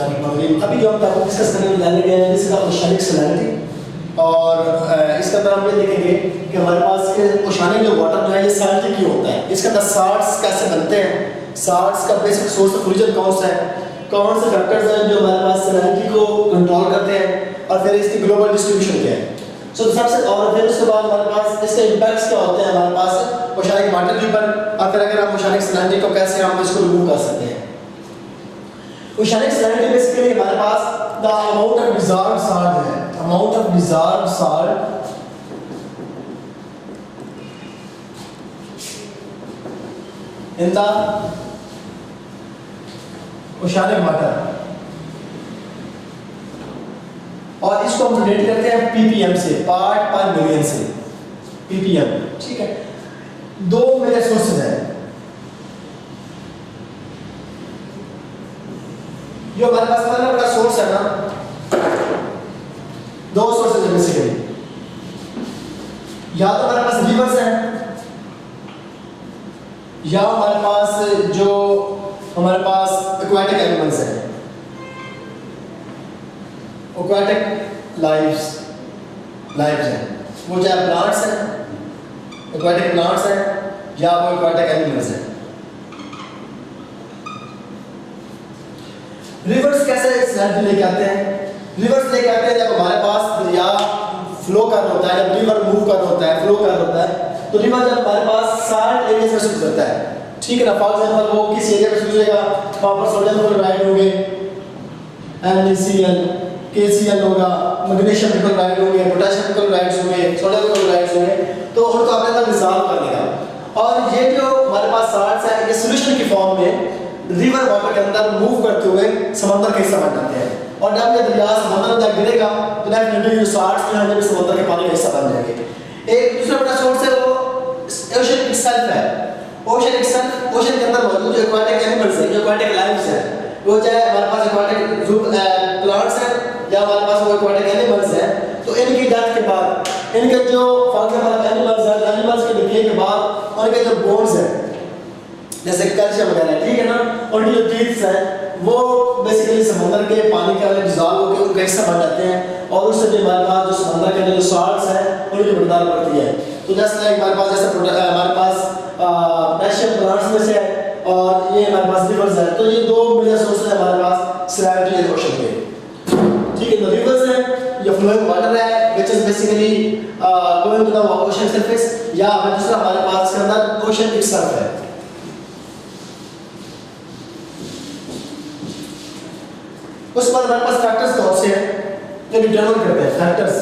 अभी जो हम टॉपिक डिस्कस करने जाने गए हैं इसका ओशियानिक सैलिनिटी, और इसके अंदर हम ये देखेंगे कि हमारे पास के ओशियानिक जो वाटर जो है ये सैलिनिटी क्यों होता है, इसके अंदर साल्ट्स कैसे बनते हैं, साल्ट्स का बेसिक सोर्स ऑफ ओरिजिन कौन सा है, कौन से फैक्टर्स हैं जो हमारे पास सैलिनिटी को कंट्रोल करते हैं, और फिर इसकी ग्लोबल डिस्ट्रीब्यूशन क्या है। सबसे और फिर उसके बाद हमारे पास इसके इम्पैक्ट्स क्या होते हैं हमारे पास ओशियानिक वाटर के ऊपर, और फिर अगर हम ओशियानिक सैलिनिटी को कैसे हम इसको रिमूव कर सकते हैं। ओशियानिक सैलिनिटी बेसिकली हमारे पास the amount of dissolved salt है, amount of dissolved salt in the oceanic water, और इसको हम रिलेट करते हैं पीपीएम से, पार्ट पर मिलियन से, पीपीएम। ठीक है, दो मेरे सोर्सेज हैं जो हमारे पास पहला बड़ा सोर्स है ना, दो सोर्सेज है बेसिकली, या तो हमारे पास रिवर्स हैं या हमारे पास जो हमारे पास एक्वाटिक एनिमल्स हैं, एक्वाटिक लाइव्स हैं, वो चाहे प्लांट्स हैं, एक्वाटिक प्लांट्स हैं या वो एक्वाटिक एनिमल्स हैं। रिवर्स कैसे सैलिनिटी लेके आते हैं? रिवर्स लेके आते हैं जब हमारे पास दरिया फ्लो कर होता है, जब रिवर मूव कर होता है, फ्लो कर होता है, तो रिवर जब हमारे पास साल्ट एरिया से गुजरता है, ठीक है ना, फॉर एग्जांपल वो किस एरिया में गुजरेगा, वहाँ पर सोडियम क्लोराइड होंगे, NaCl, KCl होगा, मैग्नीशियम क्लोराइड होंगे, पोटेशियम क्लोराइड्स होंगे, सोडियम क्लोराइड्स होंगे, तो उनको अपने अंदर डिसॉल्व कर देगा। और ये जो हमारे पास साल्ट्स हैं ये सॉल्यूशन की फॉर्म में रिवर वाटर के अंदर मूव करते हुए समंदर का हिस्सा बन जाते हैं, और जब ये दरिया समंदर में गिरेगा तो डेफिनेटली जो साल्ट्स हैं जब समंदर के पानी का हिस्सा बन जाएंगे। एक दूसरा बड़ा सोर्स है वो ओशन इटसेल्फ है, ओशन इटसेल्फ, ओशन के अंदर मौजूद जो एक्वाटिक एनिमल्स हैं, जो एक्वाटिक लाइव्स हैं, वो चाहे हमारे पास एक्वाटिक प्लांट्स हैं या हमारे पास वो एक्वाटिक एनिमल्स हैं, तो इनकी डेथ के बाद इनके जो फॉर एग्जांपल एनिमल्स के डिके के बाद उनके जो बोन्स हैं जैसे कैल्शियम वगैरह, ठीक है ना, और जो टीथ्स हैं वो बेसिकली समुद्र के पानी के अंदर डिसॉल्व होकर उनका हिस्सा बन जाते हैं, और उससे जो हमारे पास जो समुद्र के अंदर जो सॉल्ट्स हैं उनकी मकदार बढ़ती है। तो जैसे हमारे पास जैसे हमारे पास पोटेशियम प्लांट्स में से है और ये हमारे पास रिवर्स है, तो ये दो मेजर सोर्सेज है हमारे पास सैलिनिटी एंड ओशन के। ठीक है, तो रिवर्स है, ये फ्लोइंग वाटर है which is basically going to the ocean surface, या दूसरा हमारे पास के अंदर ओशन इटसेल्फ है। उसके बाद हमारे पास फैक्टर्स कौन से हैं जो डिटरमाइन करते हैं, फैक्टर्स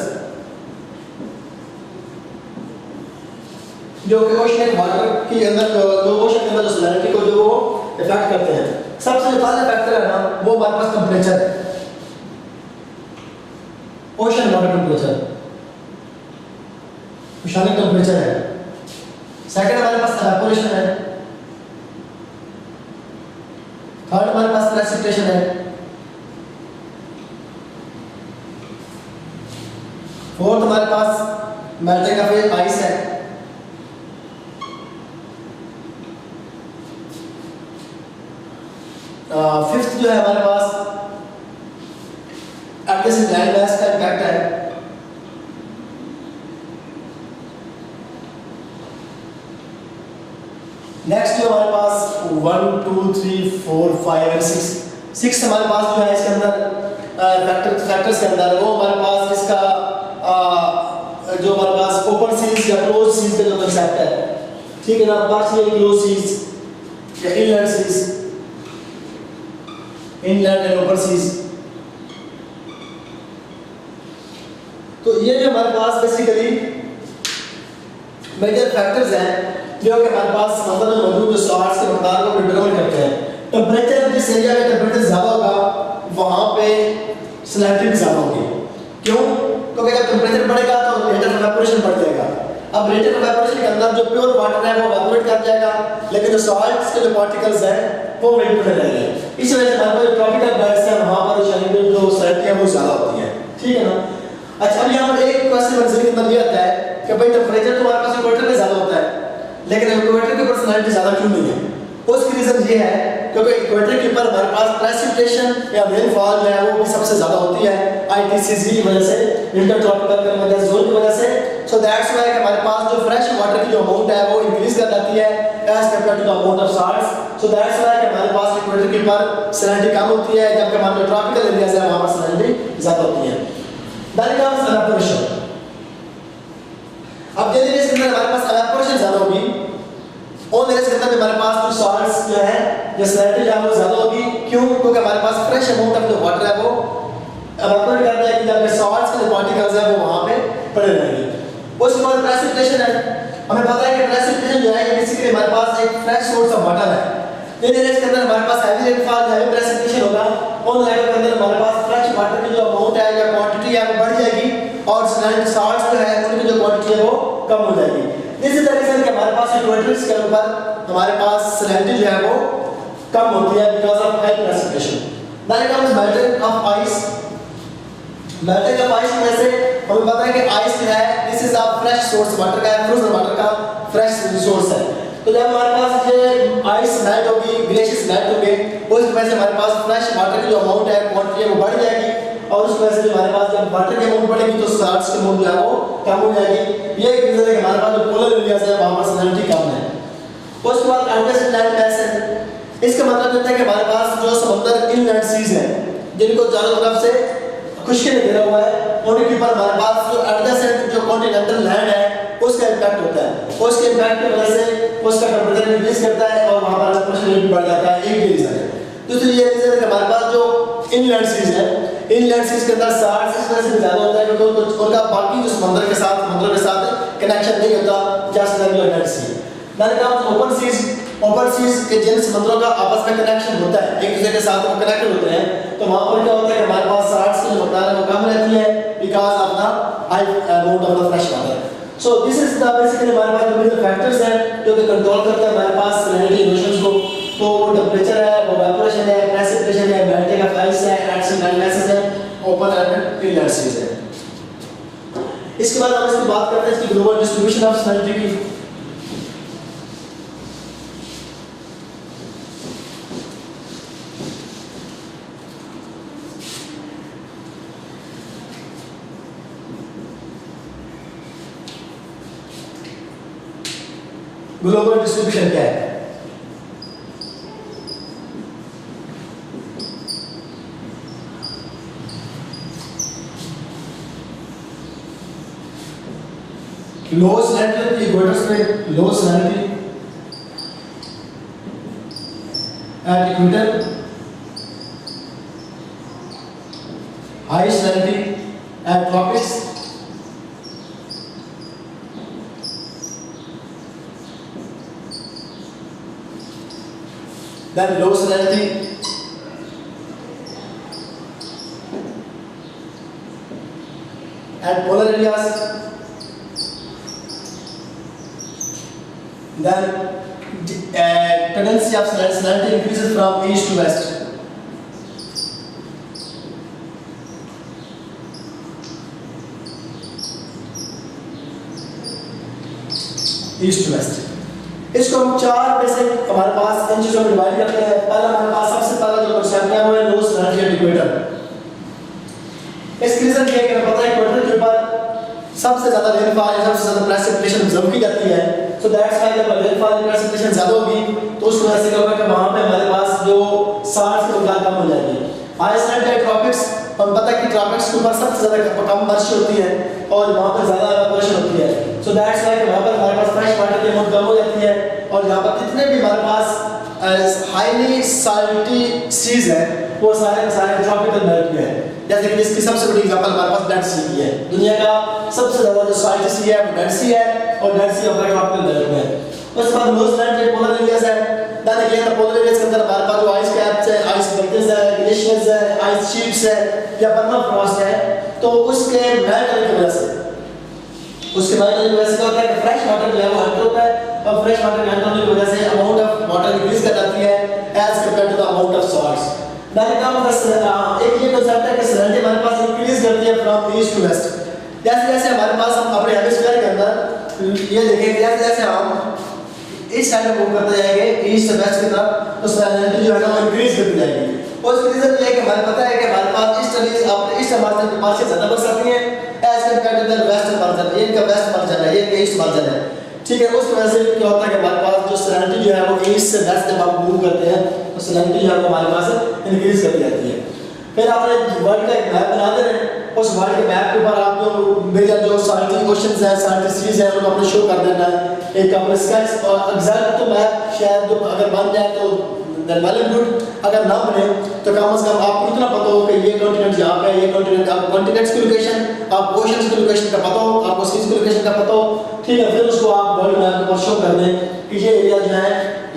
जो कि ओशन वाटर के अंदर जो ओशन के अंदर जो सैलिनिटी को जो वो इफेक्ट करते हैं। सबसे जो पहला फैक्टर है ना वो हमारे पास टेंपरेचर है, ocean water temperature, oceanic temperature है। सेकंड हमारे पास इवेपोरेशन है, थर्ड हमारे पास प्रेसिपिटेशन है, फोर्थ हमारे पास मेल्टिंग ऑफ आइस है, फिफ्थ जो है हमारे पास एडजेसेंट लैंड मास का इम्पैक्ट है, नेक्स्ट जो हमारे पास 1 2 3 4 5 और 6 हमारे पास जो है इसके अंदर फैक्टर्स के अंदर वो हमारे पास इसका जो हमारे पास ओपन सीज या क्लोज सीज का जो कंसेप्ट है, ठीक है ना, पार्शियली क्लोज सीज या inland seas, inland and open seas. तो ये जो हमारे पास बेसिकली मेजर फैक्टर्स हैं जो कि हमारे पास समुद्र में मौजूद जो सॉल्ट्स के मकदार को डिटरमाइन करते हैं। टेंपरेचर जिस एरिया में टेंपरेचर ज़्यादा होगा वहाँ पे सैलिनिटी ज़्यादा होगी। क्यों? क्योंकि जब टेंपरेचर बढ़ेगा तो रेट ऑफ इवेपोरेशन बढ़ जाएगा। अब रेट ऑफ इवेपोरेशन के अंदर जो प्योर वाटर है वो इवेपोरेट कर जाएगा, लेकिन जो सॉल्ट्स के जो पार्टिकल्स हैं वो वेट पर रहेंगे। इस वजह से हमारे पास ट्रॉपिकल बेल्ट्स हैं वहाँ पर सैलिनिटी जो सैलिनिटी है वो ज़्यादा होती है, ठीक है ना। अच्छा, अब यहाँ पर एक क्वेश्चन मंजर के अंदर ये आता है कि भाई टेंपरेचर तो हमारे पास इक्वेटर में ज़्यादा होता है, लेकिन इक्वेटर के ऊपर सैलिनिटी ज़्यादा क्यों नहीं है? उसकी रीज़न ये है क्योंकि इक्वेटर के ऊपर हमारे पास प्रेसिपिटेशन या रेनफॉल जो है वो भी सबसे ज़्यादा होती है ITCZ की वजह से, इंटरट्रॉपिकल कन्वर्जेंस जोन की वजह से। सो दैट्स व्हाई हमारे पास जो फ्रेश वाटर की जो अमाउंट है वो इंक्रीज कर जाती है as compare to the amount of salts. So that's why हमारे पास इक्वेटर के ऊपर सैलिनिटी कम होती है, जबकि हमारे जो ट्रॉपिकल एरियाज है वहाँ पर सैलिनिटी ज़्यादा होती है। Then comes evaporation. अब जैसे इसके अंदर हमारे पास इवेपोरेशन ज़्यादा होगी, और मेरे इसके अंदर हमारे पास जो सॉल्ट्स जो है जो सैलिनिटी जो है वो ज़्यादा होगी। क्यों? क्योंकि हमारे पास फ्रेश अमाउंट ऑफ जो वाटर है वो इवेपोरेट करता है कि जब सॉल्ट्स के जो पार्टिकल्स है वो वहाँ पे पड़े रहेंगे। उसके बाद प्रेसिपिटेशन है। हमें पता है कि प्रेसिपिटेशन जो है ये बेसिकली हमारे पास एक फ्रेश सोर्स ऑफ वाटर है। धीरे धीरे इसके अंदर हमारे पास हैवी रेनफॉल हैवी प्रेसिपिटेशन होगा, उन लेवल के अंदर हमारे पास फ्रेश वाटर की जो अमाउंट है या क्वांटिटी है वो बढ़ जाएगी और सॉल्ट्स जो है उनकी जो क्वांटिटी है वो कम हो जाएगी। दिस इज द रीजन कि हमारे पास इक्वेटर्स के ऊपर हमारे पास सैलिनिटी जो है वो कम होती है because of high precipitation. Then comes melting of ice. Melting of ice की वजह से हमें पता है कि आइस जो है this is a fresh source water का, फ्रोजन वाटर का फ्रेश सोर्स है। तो जब हमारे पास ये आइस मेल्ट होगी, ग्लेशियर्स मेल्ट होंगे, उस वजह से हमारे पास फ्रेश वाटर की जो अमाउंट है क्वांटिटी है वो बढ़ जाएगी और उस वजह से जो हमारे पास जब वाटर की अमाउंट बढ़ेगी तो सॉल्ट्स की अमाउंट जो है वो कम हो जाएगी। ये एक रीजन है कि हमारे पास जो पोलर एरियाज है वहाँ पर सैलिनिटी कम है। उसके बाद अनटेस्टेड लैंड मैस। इसका मतलब होता है कि हमारे पास जो समुद्र इनलैंड सीज है जिनको चारों तरफ से खुशकी ने घेरा हुआ है, उनके ऊपर हमारे पास जो एडजेसेंट जो कॉन्टिनेंटल लैंड है उसका इम्पैक्ट होता है। उसके इम्पैक्ट की वजह से उसका टेंपरेचर इंक्रीज करता है और वहाँ पर प्रेशर बढ़ जाता है। एक ये रीजन है। दूसरी ये रीजन है कि हमारे पास जो इनलैंड सीज है, इनलैंड सीज के अंदर साल्ट इस वजह से ज़्यादा होता है क्योंकि उनका बाकी जो समुद्र के साथ कनेक्शन नहीं होता जैसे land sea. Then comes open seas. Open seas के जिन समुद्रों का आपस में कनेक्शन होता है, एक दूसरे के साथ वो कनेक्टेड होते हैं, तो वहाँ पर क्या होता है कि हमारे पास साल्ट्स की जो मकदार है वो कम रहती है because of the high amount of the fresh water. So this is the basically हमारे पास जो मेजर फैक्टर्स हैं जो कि कंट्रोल करते हैं हमारे पास सैलिनिटी इमिशंस को। तो वो टेंपरेचर है, वो इवेपोरेशन है, प्रेसिपिटेशन है, मेल्टिंग ऑफ आइस है, एडजेसेंट लैंड मैसेज है, ओपन एंड इनलैंड सीज है। इसके बाद हम इसकी बात करते हैं इसकी ग्लोबल डिस्ट्रीब्यूशन ऑफ सैलिनिटी की। ग्लोबल डिस्ट्रीब्यूशन क्या है? लो सैलिनिटी इक्वेटर्स पे low salinity at equator, high salinity at tropics, then low salinity at polar areas, then tendency of salinity increases from east to west. East to west. इसको हम चार basic हमारे पास इन चीजों में divide करते हैं। पहला हमारे पास सबसे पहला जो कंसेप्ट है वो है लो सैलिनिटी एट इक्वेटर। इसका रीजन ये है कि हमें पता है इक्वेटर के ऊपर सबसे ज्यादा रेनफॉल सबसे ज्यादा प्रेसिपिटेशन ऑब्जर्व की जाती है। सो दैट्स व्हाई जब रेनफॉल प्रेसिपिटेशन ज्यादा होगी तो उस वजह से क्या होगा कि वहां पे हमारे पास जो साल्ट्स की मकदार कम हो जाएगी। आइसलैंड एट ट्रॉपिक्स, हम पता है कि ट्रॉपिक्स के ऊपर सबसे ज्यादा कम बारिश होती है और वहां पर ज्यादा इवेपोरेशन होती है। सो दैट्स व्हाई वहां पर हमारे पास फ्रेश वाटर की अमाउंट कम हो जाती है और यहाँ पर जितने भी हमारे पास हाईली सैलिनिटी सीज है वो सारे के सारे ट्रॉपिकल बेल्ट में है। जैसे कि इसकी सबसे बड़ी एग्जांपल हमारे पास डेड सी की है। दुनिया का सबसे ज्यादा जो सैलिनिटी सी है वो डेड सी है और डेड सी हमारे ट्रॉपिकल बेल्ट में है। उसके बाद लो सैलिनिटी पोलर एरियाज है। Then again the polar areas के अंदर हमारे पास जो आइस कैप्स है, आइस बकेट्स है, ग्लेशियर्स है, आइस शीट्स है या परमाफ्रॉस्ट है, तो उसके मेल्ट होने की वजह से क्या होता है कि फ्रेश वाटर जो है वो एंटर होता है और फ्रेश वाटर एंटर होने की वजह से अमाउंट ऑफ वाटर इंक्रीज कर जाती है as compare to the amount of salts. Then comes एक ये कांसेप्ट है कि सैलिनिटी हमारे पास इंक्रीज करती है फ्रॉम ईस्ट टू वेस्ट। जैसे जैसे हमारे पास हम अपने हेमिस्फीयर के अंदर ये देखें, जैसे जैसे हम इस साइड में मूव करते जाएंगे ईस्ट से वेस्ट की तरफ, तो सैलिनिटी जो है ना वो इंक्रीज करती जाएगी। और इसका रीजन ये है कि हमें पता है कि हमारे पास ईस्ट मार्जिन के पास से ज्यादा बढ़ सकती है as compare to the west margin. ये इनका वेस्ट मार्जिन है, ये इनका ईस्ट मार्जिन है, ठीक है। उस वजह से क्या होता है कि हमारे पास जो सैलिनिटी जो है वो ईस्ट से वेस्ट जब हम मूव करते हैं तो सैलिनिटी जो है वो हमारे पास इंक्रीज करती जाती है। फिर आपने वर्ल्ड का एक मैप बना देना है, उस वर्ल्ड के मैप के ऊपर आप जो मेजर जो साल्टी ओशंस हैं, साल्टी सीज हैं, उनको आपने शो कर देना है। एक अपने स्केच और एग्जैक्ट तो मैप शायद तो अगर बन जाए तो वेल एंड गुड, अगर ना बने तो कम से कम आपको इतना पता हो कि ये कॉन्टिनेंट यहाँ पे, ये कॉन्टिनेंट, आप कॉन्टिनेंट्स की लोकेशन, आप ओशंस की लोकेशन का पता हो, आपको सीज की लोकेशन का पता हो, ठीक है। फिर उसको आप वर्ल्ड मैप के ऊपर शो कर दें कि ये एरिया जो है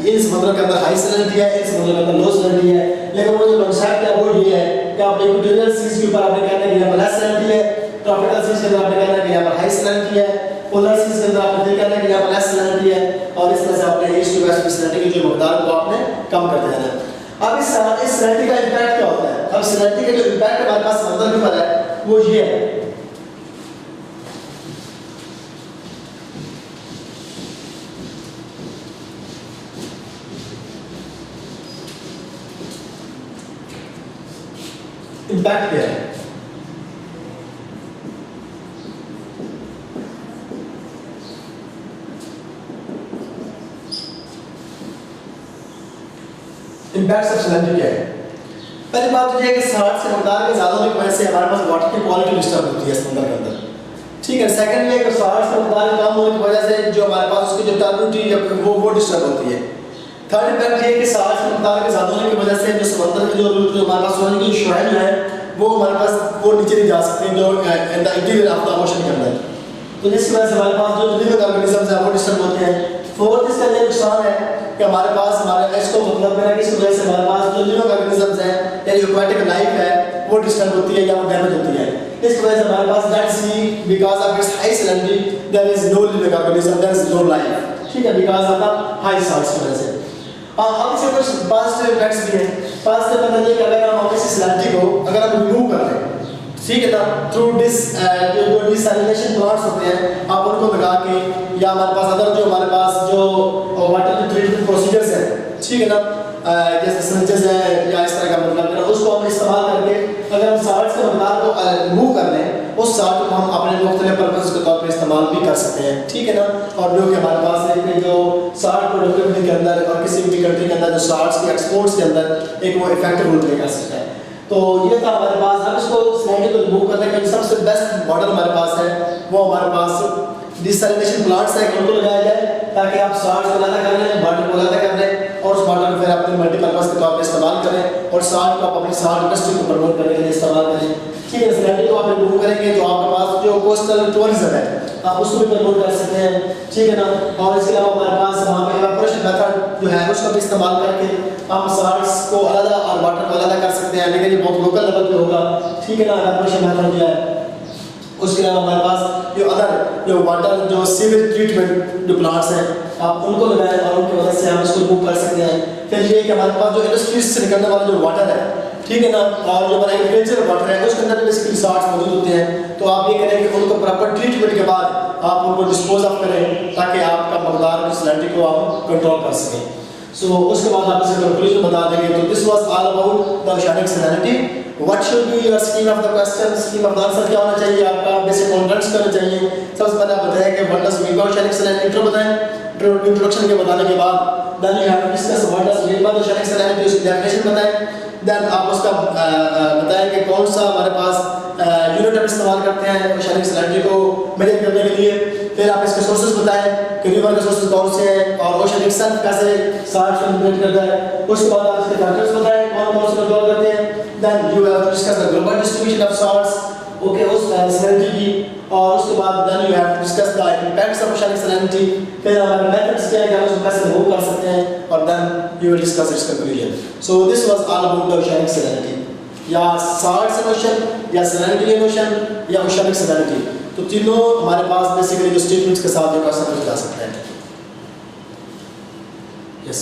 ये इस समुद्र के अंदर हाई सैलिनिटी है, इस समुद्र के अंदर लो सैलिनिटी है। लेकिन वो जो कॉन्सेप्ट है वो ये है कि आप इक्वेटोरियल सीज के ऊपर आपने कहना है कि यहाँ पर लेस सैलिनिटी है, ट्रॉपिकल सीज के अंदर आपने कहना है कि यहाँ पर हाई सैलिनिटी है, पोलर सीज के अंदर आपने फिर कहना है कि यहाँ पर लेस सैलिनिटी है, और इस तरह से आपने ईस्ट टू वेस्ट सैलिनिटी की जो मकदार को आपने कम करते जाना है। अब इस सैलिनिटी का इंपैक्ट क्या होता है? अब सैलिनिटी का जो इंपैक्ट हमारे पास समुद्र के ऊपर है वो ये है, इंपैक्ट क्या है? इंपैक्ट ऑफ सैलिनिटी क्या है? पहली बात तो ये है कि 60 से मकदार के ज़्यादा होने की वजह से हमारे पास वाटर की क्वालिटी डिस्टर्ब होती है समुद्र के अंदर, ठीक है। सेकंड ये कि 60 से मकदार कम होने की वजह से जो हमारे पास उसकी जो टर्बिडिटी वो डिस्टर्ब होती है। थर्ड इम्पैक्ट ये है कि 60 से मकदार के ज़्यादा होने की वजह से जो समुद्र के जो हमारे पास सोने की शोहल है वो हमारे पास वो नीचे नहीं जा सकते जो in the interior of the ocean के अंदर, तो जिसकी वजह से हमारे पास जो लिविंग ऑर्गेनिजम्स हैं वो डिस्टर्ब होते हैं। फोर्थ इसका ये नुकसान है कि हमारे पास हमारे इसको मतलब है कि इस वजह से हमारे पास जो लिविंग ऑर्गेनिजम्स हैं या जो एक्वाटिक लाइफ है वो डिस्टर्ब होती है या वो डैमेज होती है। इस वजह से हमारे पास Dead Sea because of its high salinity there is no living organism, there is no life, ठीक है, because of the high salts की वजह से। अब इससे कुछ पॉजिटिव इफेक्ट्स भी हैं। पॉजिटिव मतलब ये कि अगर हम इस सैलिनिटी को अगर हम रिमूव कर दें, ठीक है ना, थ्रू जो डिसैलिनेशन प्लांट्स होते हैं आप उनको लगा के, या हमारे पास अदर जो हमारे पास जो वाटर ट्रीटमेंट प्रोसीजर्स हैं, ठीक है ना, जैसे सनचेज है या इस तरह का मतलब उसको हम इस्तेमाल करके अगर हम साल्ट के मकदार को रिमूव कर लें, उस साल्ट को हम अपने मुख्तलिफ पर्पज़ के तौर पर इस्तेमाल भी कर सकते हैं, ठीक है ना। और जो कि हमारे पास एक जो साल्ट प्रोडक्टिविटी के अंदर और किसी भी कंट्री के अंदर जो साल्ट्स के एक्सपोर्ट्स के अंदर एक वो इफेक्टिव रोल प्ले कर सकता है। तो ये था हमारे पास। हम इसको सैलिनिटी को रिमूव करने का सबसे बेस्ट मॉडल हमारे पास है वो हमारे पास डिसैलिनेशन प्लांट्स है, उनको लगाया जाए ताकि आप साल्ट को अलग कर लें, वाटर को अलग कर लें और उस वाटर को फिर अपने मल्टीपर्पज़ के तौर पर इस्तेमाल करें और साल्ट को अपनी साल्ट इंडस्ट्री को प्रमोट करने के लिए इस्तेमाल करें, ठीक है। सैलिनिटी को आप रिमूव करेंगे तो आपके पास जो कोस्टल टूरिज्म है आप उसको भी प्रमोट कर सकते हैं, ठीक है ना। और इसके अलावा हमारे पास वहाँ पे इवेपोरेशन मेथड जो है उसका भी इस्तेमाल करके हम साल्ट्स को अलग और वाटर को अलग कर सकते हैं, लेकिन ये बहुत लोकल लेवल पे होगा, ठीक है ना, इवेपोरेशन मेथड जो है। उसके अलावा हमारे पास जो अदर जो वाटर जो सीवेज ट्रीटमेंट जो प्लांट्स हैं आप उनको लगाएं और उनकी वजह से हम इसको रिमूव कर सकते हैं। फिर ये कि हमारे पास जो इंडस्ट्रीज से निकलने वाला जो वाटर है, ठीक है ना, और जो हमारा एग्रीकल्चर वाटर है उसके अंदर बेसिकली साल्ट्स मौजूद होते हैं, तो आप ये करें कि उनको प्रॉपर ट्रीटमेंट के बाद आप उनको डिस्पोज ऑफ करें ताकि आपका मकदार की सैलिनिटी को आप कंट्रोल कर सकें। सो उसके बाद आप इसे कंक्लूजन बता देंगे। तो this was all about the oceanic salinity. What should be your scheme of the question, scheme of the answer क्या होना चाहिए आपका, बेसिक कॉन्टेंट्स क्या होना चाहिए। सबसे पहले आप बताएं कि what does mean by oceanic salinity, intro बताएं, इंट्रोडक्शन के बताने के बाद then you have to discuss what does mean by oceanic salinity, उसकी डेफिनेशन बताएं। देन आप उसका बताएं कि कौन सा हमारे पास यूनिट हम इस्तेमाल करते हैं ओशियनिक सैलिनिटी को मेजर करने के लिए। फिर आप इसके सोर्सेज बताएं कि रिवर के सोर्सेज कौन से हैं और ओशन इटसेल्फ कैसे साल्ट को लिमिट करता है। उसके बाद आप इसके फैक्टर्स बताएं कौन कौन से कंट्रोल करते हैं। Then you have to discuss the global distribution of salts, okay, उस सैलिनिटी की। और उसके बाद then you have to discuss the impacts of oceanic salinity. फिर हमारे मेथड्स क्या है कि हम उसको कैसे रिमूव कर सकते हैं और then you will discuss its conclusion. So this was all about the oceanic salinity, या साल्ट्स इन ओशन, या सैलिनिटी इन ओशन, या ओशियनिक सैलिनिटी। तो तीनों हमारे पास बेसिकली जो स्टेटमेंट्स के साथ जो क्वेश्चन पूछा जा सकता है। यस।